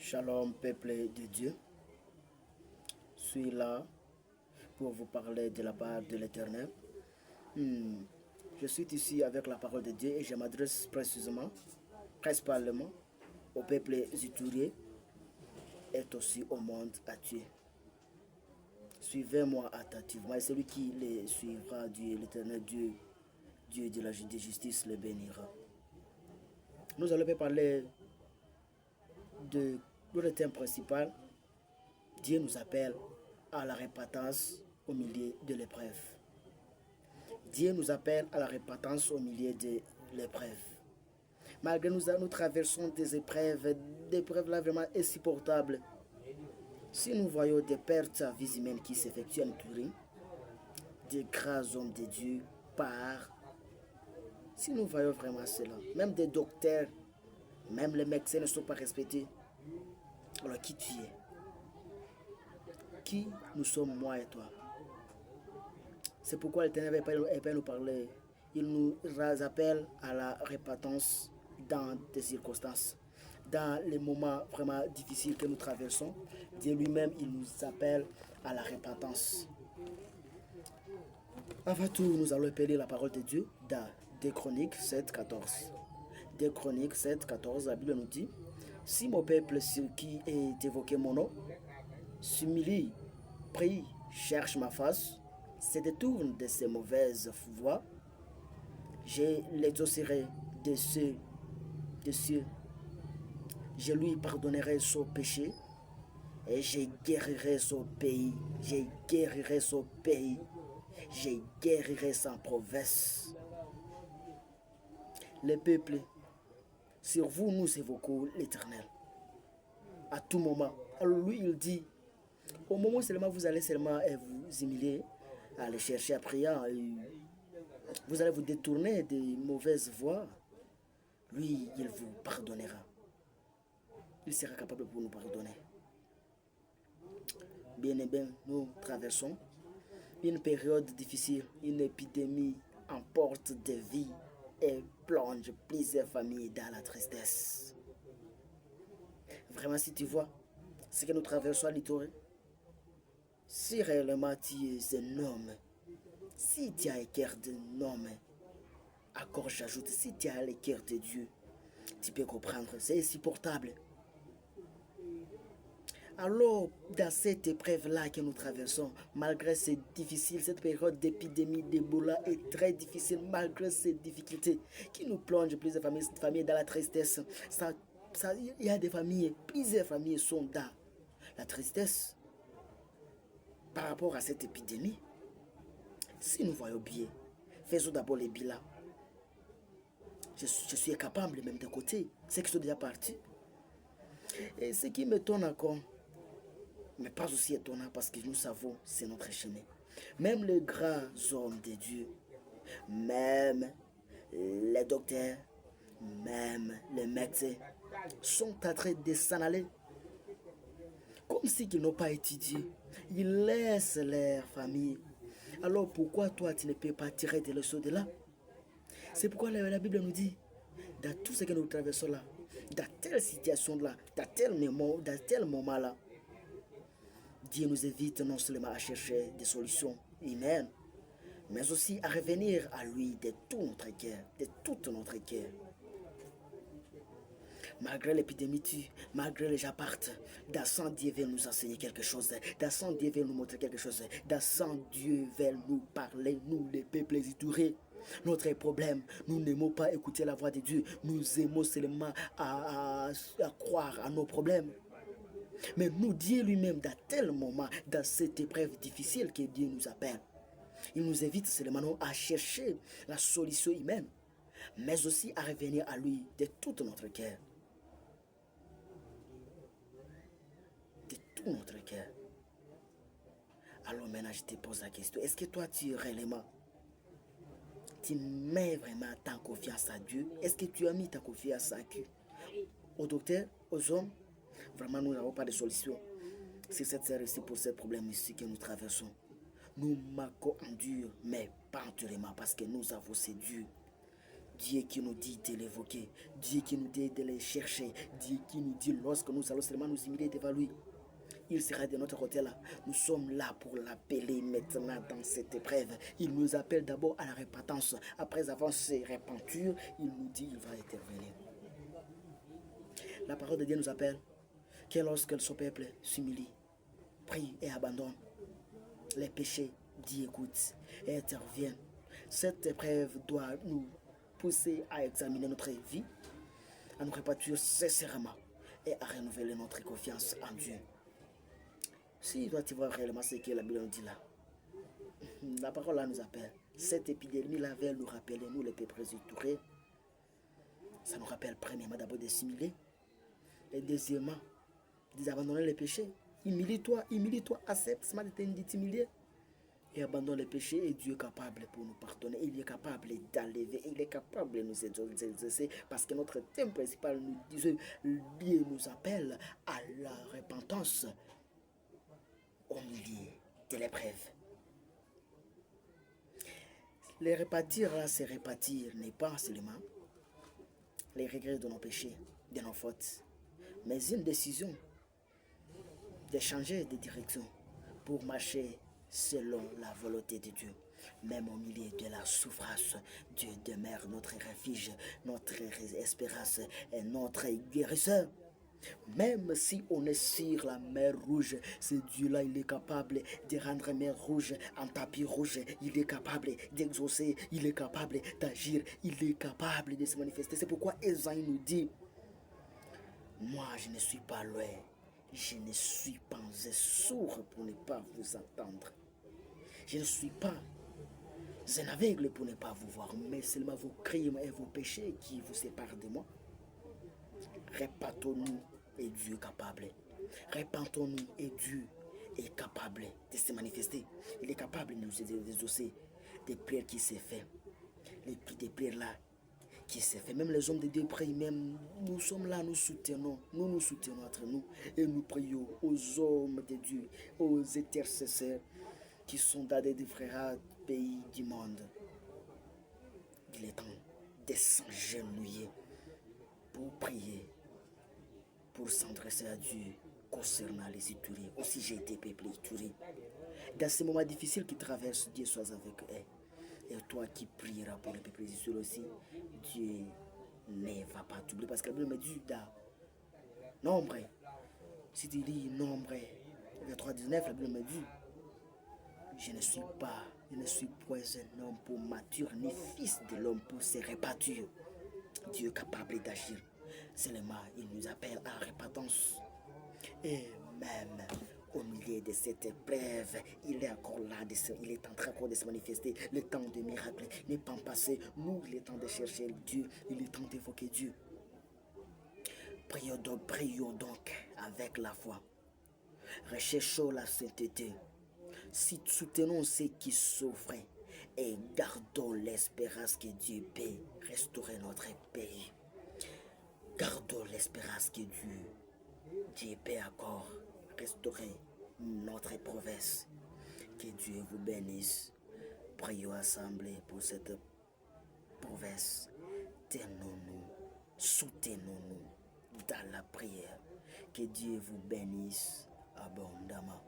Shalom, peuple de Dieu. Je suis là pour vous parler de la part de l'Éternel. Je suis ici avec la parole de Dieu et je m'adresse précisément, principalement, au peuple zitourier et aussi au monde entier. Suivez-moi attentivement et celui qui les suivra, Dieu, l'Éternel Dieu, Dieu de la justice, le bénira. Nous allons parler de notre thème principal. Dieu nous appelle à la repentance au milieu de l'épreuve. Dieu nous appelle à la repentance au milieu de l'épreuve. Malgré nous traversons des épreuves là vraiment insupportables. Si nous voyons des pertes à vie humaine qui s'effectuent en Turin, des grands hommes de Dieu partent. Si nous voyons vraiment cela, même des docteurs, même les médecins ne sont pas respectés. Alors qui tu es? Qui nous sommes, moi et toi? C'est pourquoi l'Éternel va nous parler. Il nous appelle à la repentance dans des circonstances. Dans les moments vraiment difficiles que nous traversons, Dieu lui-même, il nous appelle à la repentance. Avant tout, nous allons appeler la parole de Dieu dans 2 Chroniques 7, 14. 2 Chroniques 7, 14, la Bible nous dit: si mon peuple sur qui est évoqué mon nom s'humilie, prie, cherche ma face, se détourne de ses mauvaises voies, je l'exaucerai de cieux. Je lui pardonnerai son péché et je guérirai son pays. Je guérirai son pays. Je guérirai sa province. Les peuples, sur vous nous évoquons l'Éternel. À tout moment. Alors lui, il dit, au moment seulement vous allez seulement vous humilier, aller chercher à prier, vous allez vous détourner des mauvaises voies, lui, il vous pardonnera. Il sera capable pour nous pardonner. Bien et bien, nous traversons une période difficile, une épidémie emporte des vies et plonge plusieurs familles dans la tristesse. Vraiment, si tu vois ce que nous traversons à l'Itouré, si réellement tu es un homme, si tu as un cœur d'un homme, encore j'ajoute, si tu as le cœur de Dieu, tu peux comprendre, c'est insupportable. Alors, dans cette épreuve-là que nous traversons, malgré ces difficiles, cette période d'épidémie d'Ebola est très difficile, malgré ces difficultés qui nous plongent plusieurs familles dans la tristesse. Il y a des familles, plusieurs familles sont dans la tristesse par rapport à cette épidémie. Si nous voyons bien, faisons d'abord les bilans. Je suis capable même de côté, ceux qui sont déjà partis. Et ce qui m'étonne encore, mais pas aussi étonnant parce que nous savons c'est notre chemin. Même les grands hommes de Dieu, même les docteurs, même les médecins sont en train de s'en aller. Comme s'ils n'ont pas étudié. Ils laissent leur famille. Alors pourquoi toi tu ne peux pas tirer des leçons de là? C'est pourquoi la Bible nous dit, dans tout ce que nous traversons là, dans telle situation là, dans tel moment là, Dieu nous invite non seulement à chercher des solutions humaines, mais aussi à revenir à lui de tout notre cœur, de toute notre cœur. Malgré l'épidémie, malgré les gens partent, Dassan Dieu veut nous enseigner quelque chose, Dassan Dieu veut nous montrer quelque chose, Dassan Dieu veut nous parler, nous les peuples itourés. Notre problème, nous n'aimons pas écouter la voix de Dieu, nous aimons seulement à croire à nos problèmes. Mais nous, Dieu lui-même, dans tel moment, dans cette épreuve difficile que Dieu nous appelle, il nous invite seulement à chercher la solution humaine, mais aussi à revenir à lui de tout notre cœur. De tout notre cœur. Alors maintenant, je te pose la question, est-ce que toi, tu mets vraiment ta confiance à Dieu? Est-ce que tu as mis ta confiance à qui? Aux docteurs, aux hommes? Vraiment, nous n'avons pas de solution. C'est cette série ici pour ce problème ici que nous traversons. Nous marquons en dur, mais pas entièrement, parce que nous avons ce Dieu. Dieu qui nous dit de l'évoquer, Dieu qui nous dit de les chercher, Dieu qui nous dit lorsque nous allons seulement nous humilier devant lui, il sera de notre côté là. Nous sommes là pour l'appeler maintenant dans cette épreuve. Il nous appelle d'abord à la repentance. Après avoir se repenti, il nous dit qu'il va intervenir. La parole de Dieu nous appelle que lorsque son peuple s'humilie, prie et abandonne les péchés, dit écoute et intervient. Cette épreuve doit nous pousser à examiner notre vie, à nous repentir sincèrement et à renouveler notre confiance en Dieu. Si doit y voir réellement ce que la Bible nous dit là, la parole là nous appelle. Cette épidémie-là va nous rappeler, nous les peuples résurrectés. Ça nous rappelle premièrement d'abord de s'humilier et deuxièmement d'abandonner les péchés. Humilie-toi, accepte ce matin de t'humilier et abandonne les péchés et Dieu est capable pour nous pardonner. Il est capable d'enlever, il est capable de nous exercer parce que notre thème principal nous dit, Dieu nous appelle à la repentance au milieu de l'épreuve. Les repartir, c'est repartir n'est pas seulement les regrets de nos péchés, de nos fautes, mais une décision de changer de direction pour marcher selon la volonté de Dieu. Même au milieu de la souffrance, Dieu demeure notre refuge, notre espérance et notre guérisseur. Même si on est sur la mer rouge, ce Dieu-là, il est capable de rendre la mer rouge en tapis rouge. Il est capable d'exaucer, il est capable d'agir, il est capable de se manifester. C'est pourquoi Ésaïe nous dit, moi je ne suis pas loin, je ne suis pas sourd pour ne pas vous entendre. Je ne suis pas un aveugle pour ne pas vous voir, mais seulement vos crimes et vos péchés qui vous séparent de moi. Répentons-nous et Dieu est capable. Répentons-nous et Dieu est capable de se manifester. Il est capable de nous exaucer des prières qui s'est fait. Des prières là qui s'est fait. Même les hommes de Dieu prient, même nous sommes là, nous nous soutenons entre nous et nous prions aux hommes de Dieu, aux intercesseurs qui sont dans des différents pays du monde. Il est temps de s'agenouiller pour prier, pour s'adresser à Dieu concernant les Ituris. Aussi j'ai été peuplé Ituris. Dans ces moments difficiles qui traversent, Dieu soit avec eux. Et toi qui prieras pour les peuples Ituris aussi, Dieu ne va pas t'oublier. Parce que la Bible me dit dans Nombre, si tu lis Nombre 23-19, la Bible me dit, je ne suis point un homme pour mature, ni fils de l'homme pour se répartir. Dieu est capable d'agir. Seulement, il nous appelle à la repentance. Et même au milieu de cette épreuve, il est encore là, il est en train encore de se manifester. Le temps de miracle n'est pas passé. Nous, il est temps de chercher Dieu, il est temps d'évoquer Dieu. Prions donc avec la foi. Recherchons la sainteté. Si soutenons ceux qui souffrent et gardons l'espérance que Dieu peut restaurer notre pays. Gardons l'espérance que Dieu peut encore restaurer notre province. Que Dieu vous bénisse. Prions ensemble pour cette province. Tenons-nous, soutenons-nous dans la prière. Que Dieu vous bénisse abondamment.